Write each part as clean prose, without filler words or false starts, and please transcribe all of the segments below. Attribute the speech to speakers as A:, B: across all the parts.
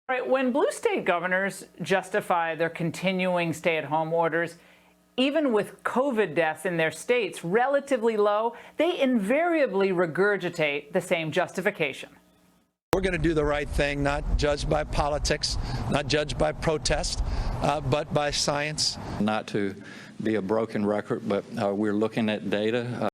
A: Right, when blue state governors justify their continuing stay-at-home orders, even with COVID deaths in their states relatively low, they invariably regurgitate the same justification.
B: We're going to do the right thing, not judged by politics, not judged by protest, but by science.
C: Not to be a broken record, but we're looking at data.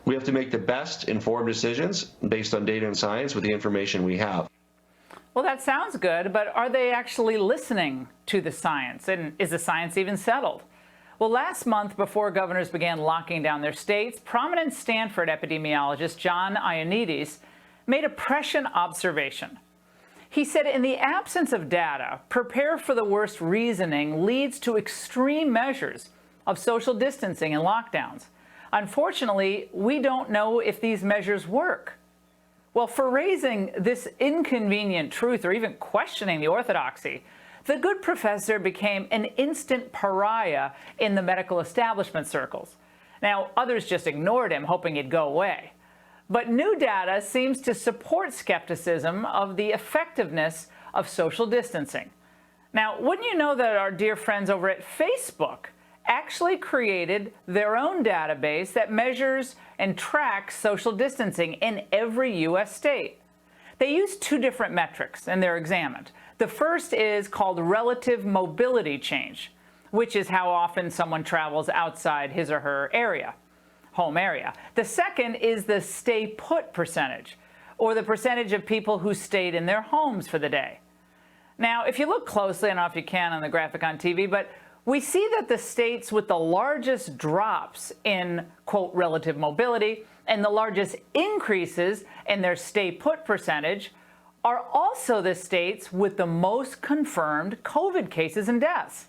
D: We have to make the best informed decisions based on data and science with the information we have.
A: Well, that sounds good, but are they actually listening to the science? And is the science even settled? Well, last month, before governors began locking down their states, prominent Stanford epidemiologist John Ioannidis made a prescient observation. He said, in the absence of data, prepare for the worst reasoning leads to extreme measures of social distancing and lockdowns. Unfortunately, we don't know if these measures work. Well, for raising this inconvenient truth or even questioning the orthodoxy, the good professor became an instant pariah in the medical establishment circles. Now, others just ignored him, hoping he'd go away. But new data seems to support skepticism of the effectiveness of social distancing. Now, wouldn't you know that our dear friends over at Facebook actually created their own database that measures and tracks social distancing in every U.S. state. They use two different metrics, and they're examined. The first is called relative mobility change, which is how often someone travels outside his or her area, home area. The second is the stay put percentage, or the percentage of people who stayed in their homes for the day. Now, if you look closely, I don't know if you can on the graphic on TV, but we see that the states with the largest drops in, quote, relative mobility and the largest increases in their stay put percentage are also the states with the most confirmed COVID cases and deaths.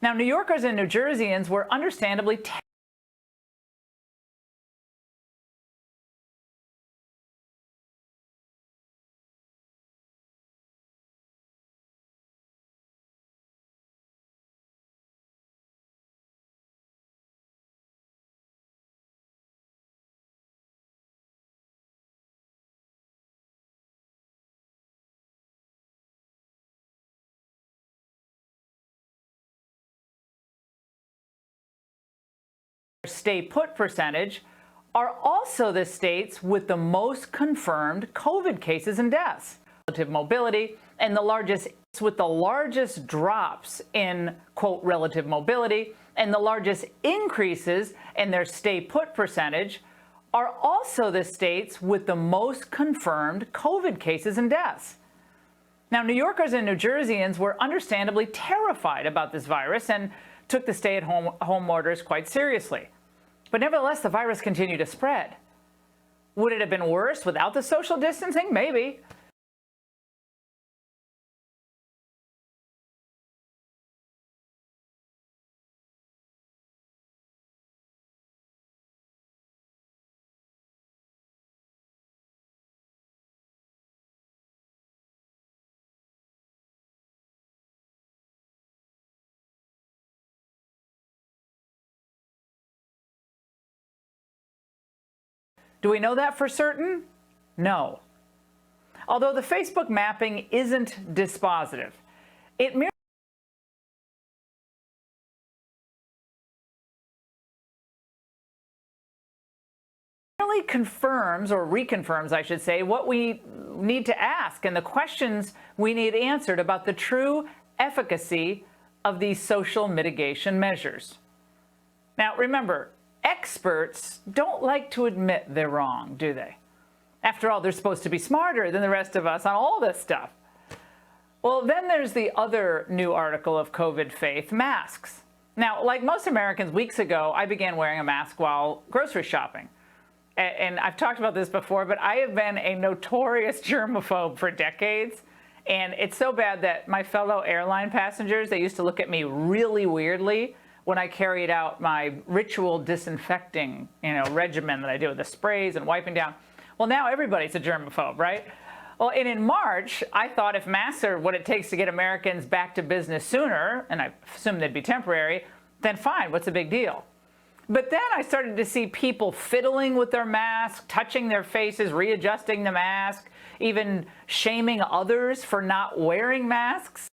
A: Now, New Yorkers and New Jerseyans were understandably stay put percentage are also the states with the most confirmed COVID cases and deaths. Relative mobility and the largest drops in, quote, relative mobility and the largest increases in their stay put percentage are also the states with the most confirmed COVID cases and deaths. Now, New Yorkers and New Jerseyans were understandably terrified about this virus and took the stay-at-home orders quite seriously. But nevertheless, the virus continued to spread. Would it have been worse without the social distancing? Maybe. Do we know that for certain? No. Although the Facebook mapping isn't dispositive, it merely confirms, or reconfirms, I should say, what we need to ask and the questions we need answered about the true efficacy of these social mitigation measures. Now, remember, experts don't like to admit they're wrong, do they? After all, they're supposed to be smarter than the rest of us on all this stuff. Well, then there's the other new article of COVID faith, masks. Now, like most Americans, weeks ago, I began wearing a mask while grocery shopping. And I've talked about this before, but I have been a notorious germaphobe for decades. And it's so bad that my fellow airline passengers, they used to look at me really weirdly when I carried out my ritual disinfecting, regimen that I do with the sprays and wiping down. Well, now everybody's a germaphobe, right? Well, and in March, I thought if masks are what it takes to get Americans back to business sooner, and I assumed they'd be temporary, then fine, what's the big deal? But then I started to see people fiddling with their masks, touching their faces, readjusting the mask, even shaming others for not wearing masks.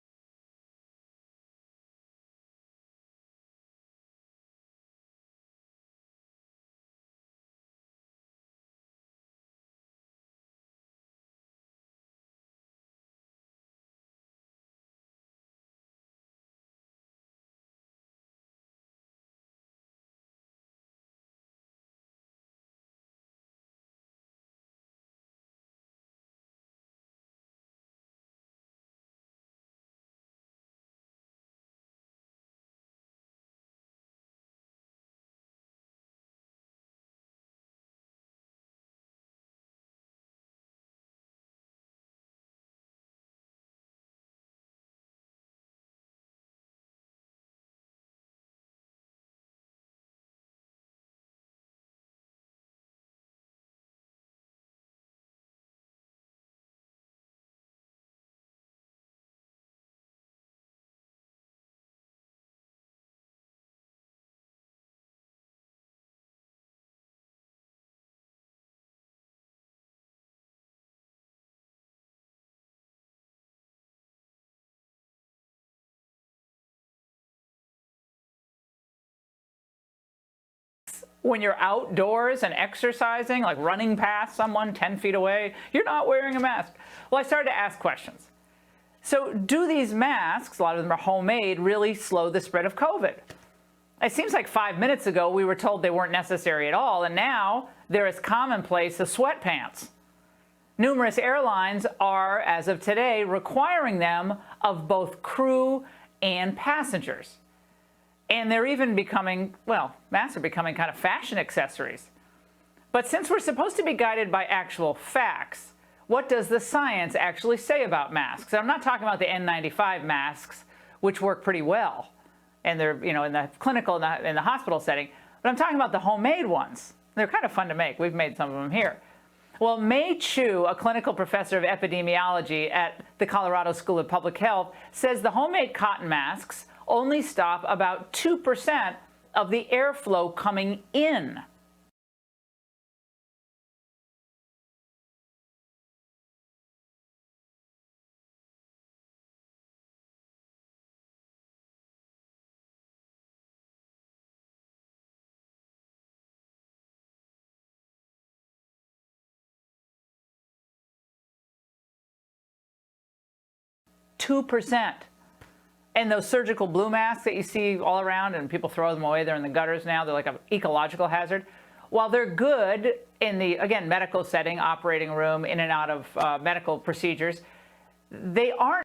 A: When you're outdoors and exercising, like running past someone 10 feet away, you're not wearing a mask. Well, I started to ask questions. So do these masks, a lot of them are homemade, really slow the spread of COVID? It seems like 5 minutes ago we were told they weren't necessary at all, and now they're as commonplace as sweatpants. Numerous airlines are, as of today, requiring them of both crew and passengers. And they're even becoming, well, masks are becoming kind of fashion accessories. But since we're supposed to be guided by actual facts, what does the science actually say about masks? I'm not talking about the N95 masks, which work pretty well, and they're, in the clinical, in the hospital setting, but I'm talking about the homemade ones. They're kind of fun to make. We've made some of them here. Well, Mei Chu, a clinical professor of epidemiology at the Colorado School of Public Health, says the homemade cotton masks only stop about 2% of the airflow coming in. And those surgical blue masks that you see all around and people throw them away, they're in the gutters now, they're like an ecological hazard. While they're good in the, again, medical setting, operating room, in and out of medical procedures, they aren't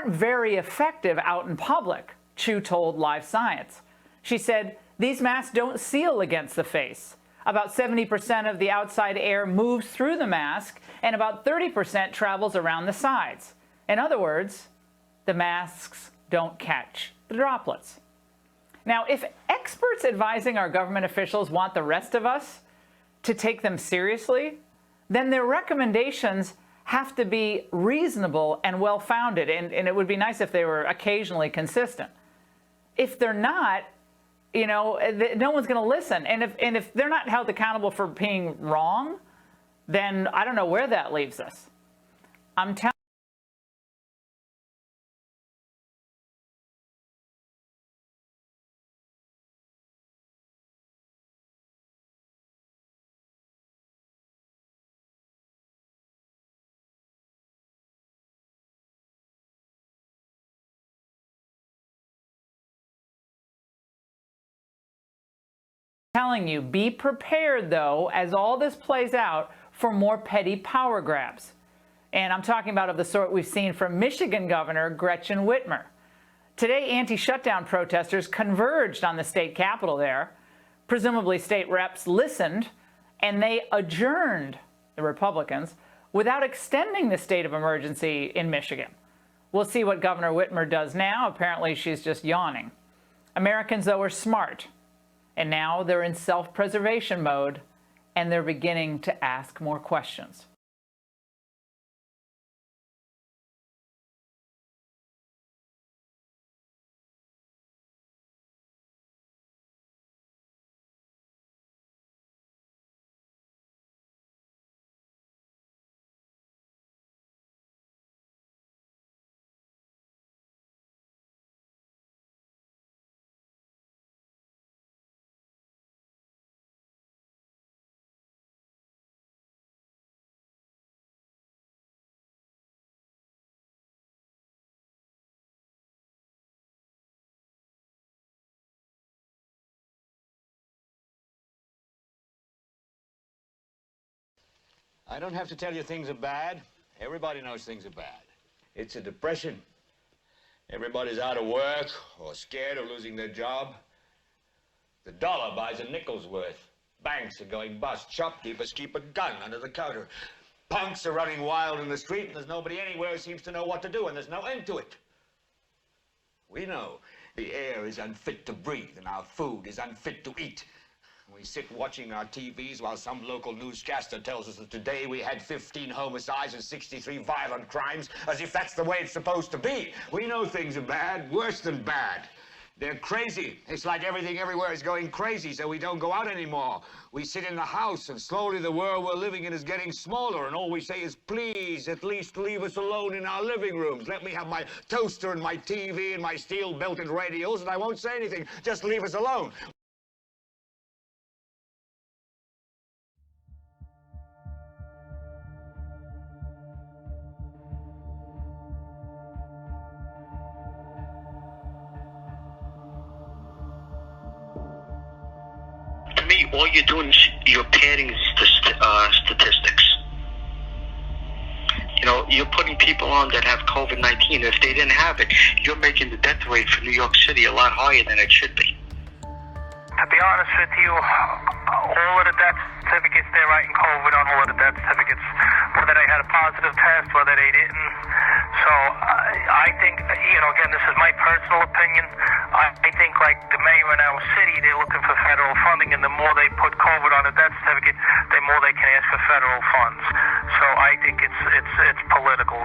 A: very effective out in public, Chu told Live Science. She said, these masks don't seal against the face. About 70% of the outside air moves through the mask, and about 30% travels around the sides. In other words, the masks don't catch the droplets. Now, if experts advising our government officials want the rest of us to take them seriously, then their recommendations have to be reasonable and well-founded, and it would be nice if they were occasionally consistent. If they're not, no one's going to listen. And if they're not held accountable for being wrong, then I don't know where that leaves us. I'm telling you, be prepared, though, as all this plays out, for more petty power grabs. And I'm talking about of the sort we've seen from Michigan Governor Gretchen Whitmer. Today, anti-shutdown protesters converged on the state capitol there. Presumably, state reps listened, and they adjourned, the Republicans, without extending the state of emergency in Michigan. We'll see what Governor Whitmer does now. Apparently, she's just yawning. Americans, though, are smart. And now they're in self-preservation mode, and they're beginning to ask more questions.
E: I don't have to tell you things are bad. Everybody knows things are bad. It's a depression. Everybody's out of work or scared of losing their job. The dollar buys a nickel's worth. Banks are going bust. Shopkeepers keep a gun under the counter. Punks are running wild in the street, and there's nobody anywhere who seems to know what to do, and there's no end to it. We know the air is unfit to breathe, and our food is unfit to eat. We sit watching our TVs while some local newscaster tells us that today we had 15 homicides and 63 violent crimes, as if that's the way it's supposed to be. We know things are bad, worse than bad. They're crazy. It's like everything everywhere is going crazy, so we don't go out anymore. We sit in the house, and slowly the world we're living in is getting smaller, and all we say is, please, at least leave us alone in our living rooms. Let me have my toaster and my TV and my steel-belted radios, and I won't say anything. Just leave us alone.
F: All you're doing is you're padding statistics. You're putting people on that have COVID-19. If they didn't have it, you're making the death rate for New York City a lot higher than it should be.
G: To be honest with you, all of the death certificates they're writing COVID on, all of the death certificates, whether they had a positive test, whether they didn't. So I think, again, this is my personal opinion. I think, like the mayor in our city, they're looking for federal funding, and the more they put COVID on a death certificate, the more they can ask for federal funds. So I think it's political.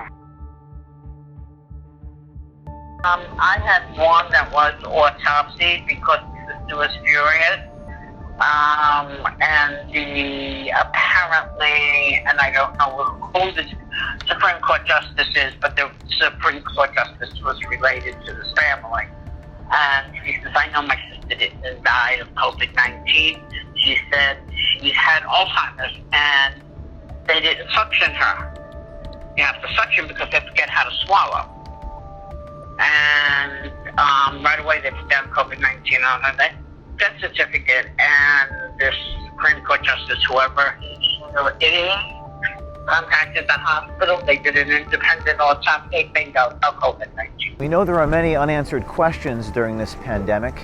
H: I had one that was autopsy because it was furious. And apparently, and I don't know who the Supreme Court Justice is, but the Supreme Court Justice was related to this family. And she says, I know my sister didn't die of COVID-19. She said she had Alzheimer's and they didn't suction her. You have to suction because they forget how to swallow. And right away they put down COVID-19 on her death certificate, and this Supreme Court Justice, whoever it is, contacted the hospital. They did an independent autopsy. Bingo, no COVID-19.
I: We know there are many unanswered questions during this pandemic.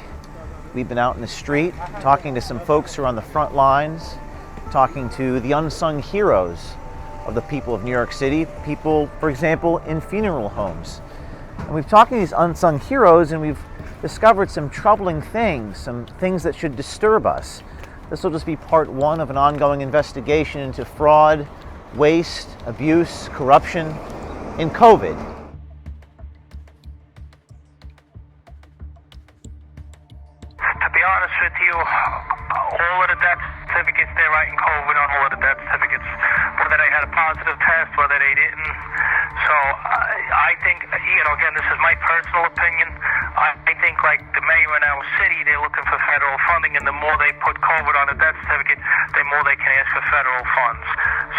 I: We've been out in the street talking to some folks who are on the front lines, talking to the unsung heroes of the people of New York City, people, for example, in funeral homes. And we've talked to these unsung heroes, and we've discovered some troubling things, some things that should disturb us. This will just be part one of an ongoing investigation into fraud, waste, abuse, corruption in COVID.
G: To be honest with you, all of the death certificates they're writing COVID on all of the death certificates, whether they had a positive test, whether they didn't. So I think, again, this is my personal opinion. I think like the mayor in our city, they're looking for federal funding, and the more they put COVID on a death certificate, the more they can ask for federal funds.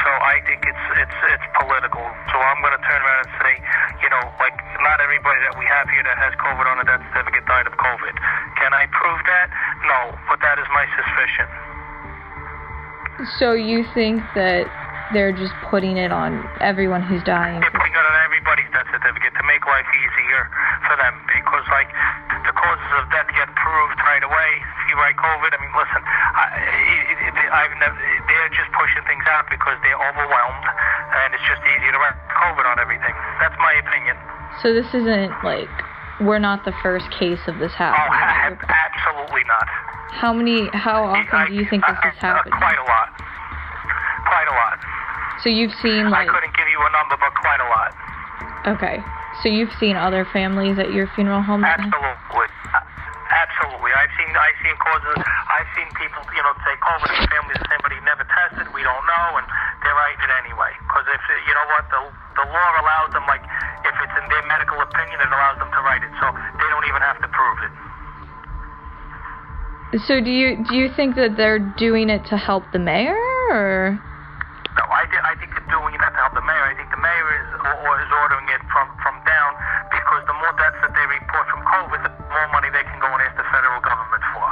G: So I think it's political. So I'm going to turn around and say, like not everybody that we have here that has COVID on a death certificate died of COVID. Can I prove that? No, but that is my suspicion.
J: So you think that they're just putting it on everyone who's dying?
G: They're putting it on everybody's death certificate to make life easier for them, because like the causes of death get proved right away. If you write COVID, I mean, listen, they're just pushing things out because they're overwhelmed, and it's just easier to write COVID on everything. That's my opinion.
J: So this isn't like, we're not the first case of this happening?
G: Oh, absolutely not.
J: How often do you think this is happening?
G: Quite a lot. Quite a lot.
J: So you've seen
G: I couldn't give you a number, but quite a lot.
J: Okay. So you've seen other families at your funeral home?
G: Absolutely. Absolutely. I've seen causes. I've seen people, say COVID in the family, somebody never tested, we don't know, and they're writing it anyway. Because if, the law allows them, like, if it's in their medical opinion, it allows them to write it. So they don't even have to prove it.
J: So do you think that they're doing it to help the mayor, or?
G: No, I think they're doing it to help the mayor. I think the mayor is ordering it from down, because the more deaths that they report from COVID, the more money they can go and ask the federal government for.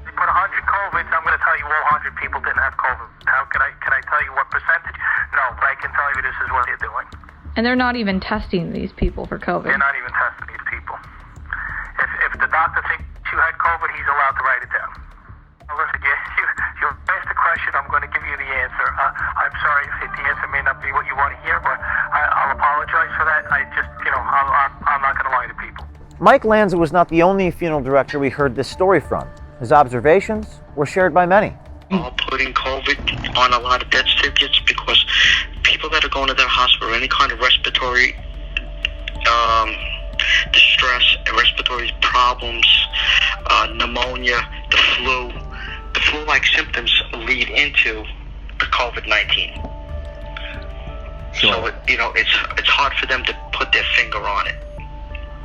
G: They put 100 COVIDs, I'm going to tell you all 100 people didn't have COVID. How can I tell you what percentage? No, but I can tell you this is what they're doing.
J: And they're not even testing these people for COVID.
G: They're not even testing these people. If the doctor thinks you had COVID, he's allowed to write it down. Listen, you asked the question, I'm going to give you the answer. I'm sorry if the answer may not be what you want to hear, but I'll apologize for that. I'm not going to lie to people.
I: Mike Lanza was not the only funeral director we heard this story from. His observations were shared by many.
F: All putting COVID on a lot of death certificates because people that are going to their hospital, any kind of respiratory distress, respiratory problems, pneumonia, the flu-like symptoms lead into the COVID-19.
K: Sure.
F: So, it's hard for them to put their finger on it.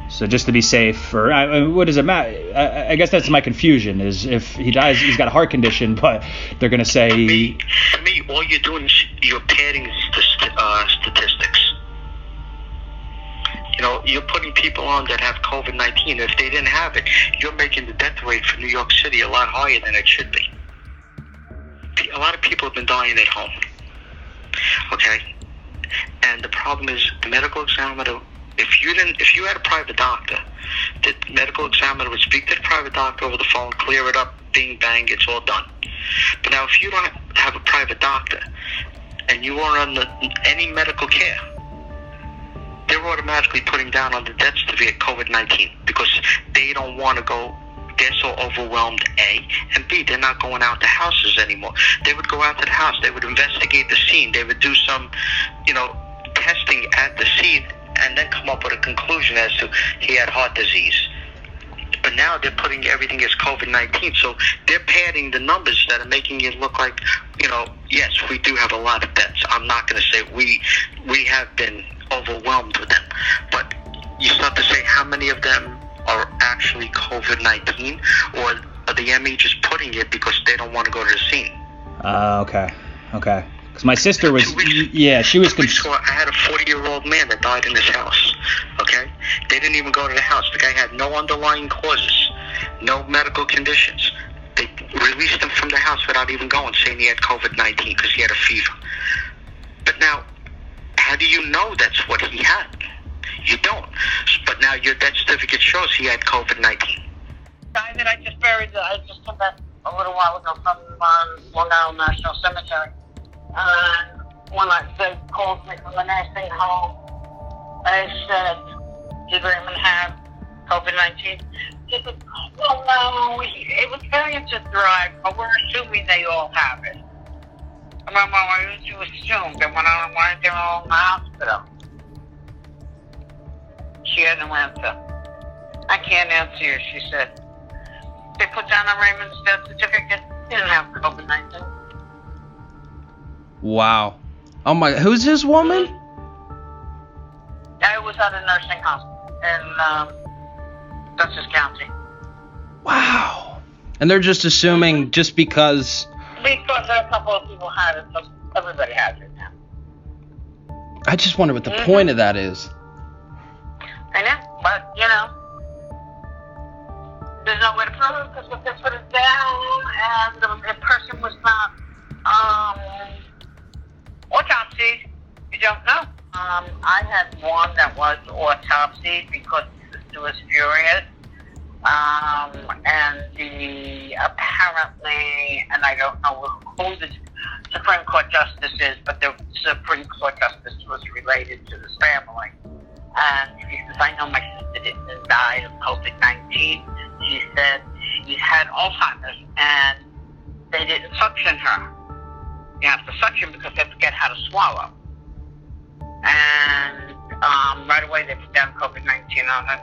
K: So just to be safe, or what does it matter? I guess that's my confusion, is if he dies, he's got a heart condition, but they're going to say...
F: For me, all you're doing is you're padding the statistics. You're putting people on that have COVID-19. If they didn't have it, you're making the death rate for New York City a lot higher than it should be. A lot of people have been dying at home. Okay? And the problem is the medical examiner, if you had a private doctor, the medical examiner would speak to the private doctor over the phone, clear it up, bing, bang, it's all done. But now if you don't have a private doctor and you are on any medical care, they're automatically putting down on the death certificate COVID-19 because they don't want to go. They're so overwhelmed, A, and B, they're not going out to houses anymore. They would go out to the house. They would investigate the scene. They would do some, testing at the scene and then come up with a conclusion as to he had heart disease. But now they're putting everything as COVID-19, so they're padding the numbers that are making it look like, yes, we do have a lot of deaths. I'm not going to say we have been overwhelmed with them, but you start to say how many of them are actually COVID-19, or are the ME just putting it because they don't want to go to the scene?
K: Okay. Because my sister was, she was...
F: I had a 40-year-old man that died in his house, okay? They didn't even go to the house. The guy had no underlying causes, no medical conditions. They released him from the house without even going, saying he had COVID-19 because he had a fever. But now, how do you know that's what he had? You don't. But now your death certificate shows he had COVID-19.
H: Guy that I just buried, I just came back a little while ago from Long Island National Cemetery. When they called me from the nursing home, they said, did Raymond have COVID-19? He said, well, no, it was variants of drive, but we're assuming they all have it. Remember, I used to assume that when I went to the hospital, she had no answer. I can't answer you, she said. They put down on Raymond's death certificate, didn't have COVID-19.
L: Wow. Oh my, who's this woman?
H: I was at a nursing home in Dutchess County.
L: Wow. And they're just assuming just because...
H: Because a couple of people had it, so everybody has it now.
L: I just wonder what the point of that is.
H: I know, but, you know, there's no way to prove it because if they put it down and the person was not autopsied, you don't know. I had one that was autopsied because the sister was furious. And apparently, and I don't know who the Supreme Court Justice is, but the Supreme Court Justice was related to this family. And she says, I know my sister didn't die of COVID-19. She said she had Alzheimer's and they didn't suction her. You have to suction because they forget how to swallow. And right away they put down COVID-19 on her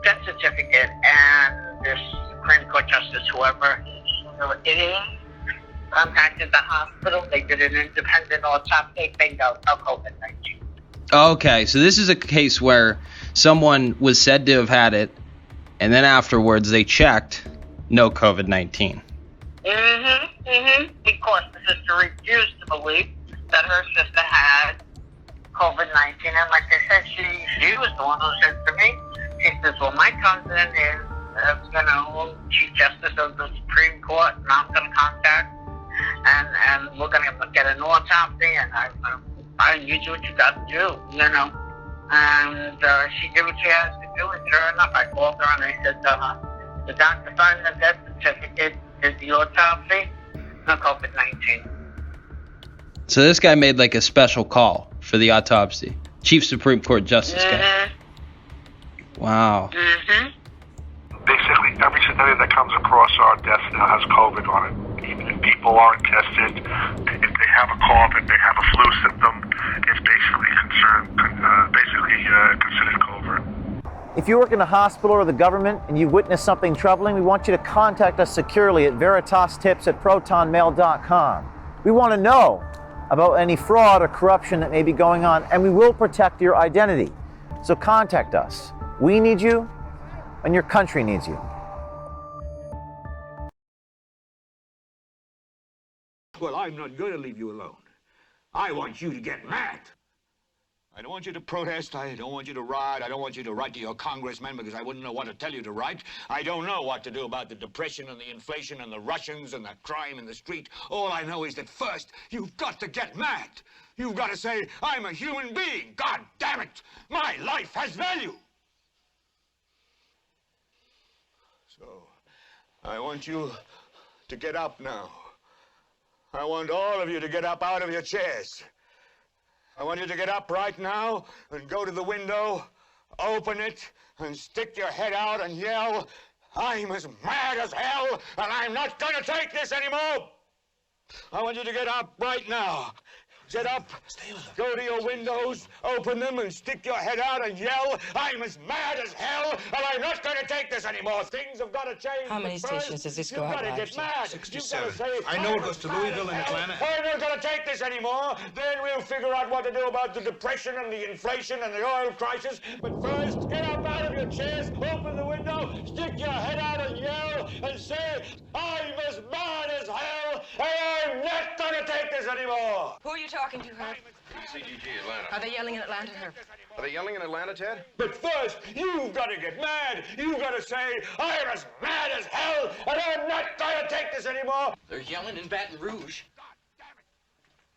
H: death certificate, and this Supreme Court Justice, whoever it is, contacted the hospital. They did an independent autopsy. Bingo, no COVID-19.
L: Okay, so this is a case where someone was said to have had it, and then afterwards they checked, no COVID-19.
H: Because the sister refused to believe that her sister had COVID-19, and like I said, she was the one who said to me, she says, well, my cousin is, Chief Justice of the Supreme Court, and I'm going to contact, and we're going to get an autopsy, and you do what you got to do, you know. And she did what she has to do, and sure enough, I called her, and I said, the doctor signed the death certificate, did the autopsy, no COVID-19.
L: So this guy made like a special call for the autopsy. Chief Supreme Court Justice guy. Wow.
M: Basically, every scenario that comes across our desk now has COVID on it. Even if people aren't tested, if they have a cough, if they have a flu symptom, it's basically considered COVID.
I: If you work in a hospital or the government and you've witnessed something troubling, we want you to contact us securely at veritastips@protonmail.com. We want to know about any fraud or corruption that may be going on, and we will protect your identity. So contact us. We need you, and your country needs you.
E: Well, I'm not going to leave you alone. I want you to get mad. I don't want you to protest. I don't want you to riot. I don't want you to write to your congressman because I wouldn't know what to tell you to write. I don't know what to do about the depression and the inflation and the Russians and the crime in the street. All I know is that first, you've got to get mad. You've got to say, I'm a human being. God damn it. My life has value. So, I want you to get up now. I want all of you to get up out of your chairs. I want you to get up right now and go to the window, open it, and stick your head out and yell, I'm as mad as hell, and I'm not going to take this anymore. I want you to get up right now. Get up, go to your windows, open them, and stick your head out and yell, I'm as mad as hell, and I'm not going to take this anymore. Things have got to change.
N: How many stations does this go out?
E: You've got to get mad.
N: 67.
E: I know it goes to Louisville and Atlanta. I'm not going to take this anymore. Then we'll figure out what to do about the depression and the inflation and the oil crisis. But first, get up out of your chairs, open the window, stick your head out and yell, and say, I'm as mad as hell, and I'm not going to take this anymore.
N: Who are you talking to, Herb?
O: CGG, Atlanta.
N: Are they yelling in Atlanta, Herb?
O: Are they yelling in Atlanta, Ted?
E: But first, you've got to get mad. You've got to say, I'm as mad as hell, and I'm not going to take this anymore.
O: They're yelling in Baton Rouge.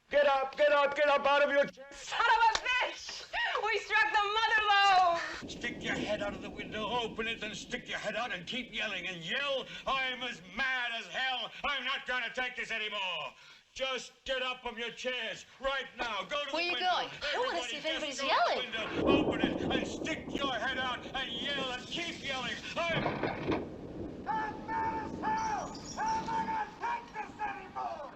E: Get up out of your chair.
N: Son of a bitch! We struck the mother load!
E: Stick your head out of the window, open it, and stick your head out and keep yelling and yell, I'm as mad as hell, I'm not going to take this anymore. Just get up from your chairs right now. Go to
P: Where
E: the
P: you
E: window.
P: going? I want to see if anybody's
E: Everybody
P: yelling.
E: just go to the window, open it, and stick your head out and yell and keep yelling. I'm mad as hell! I'm not going to take this anymore!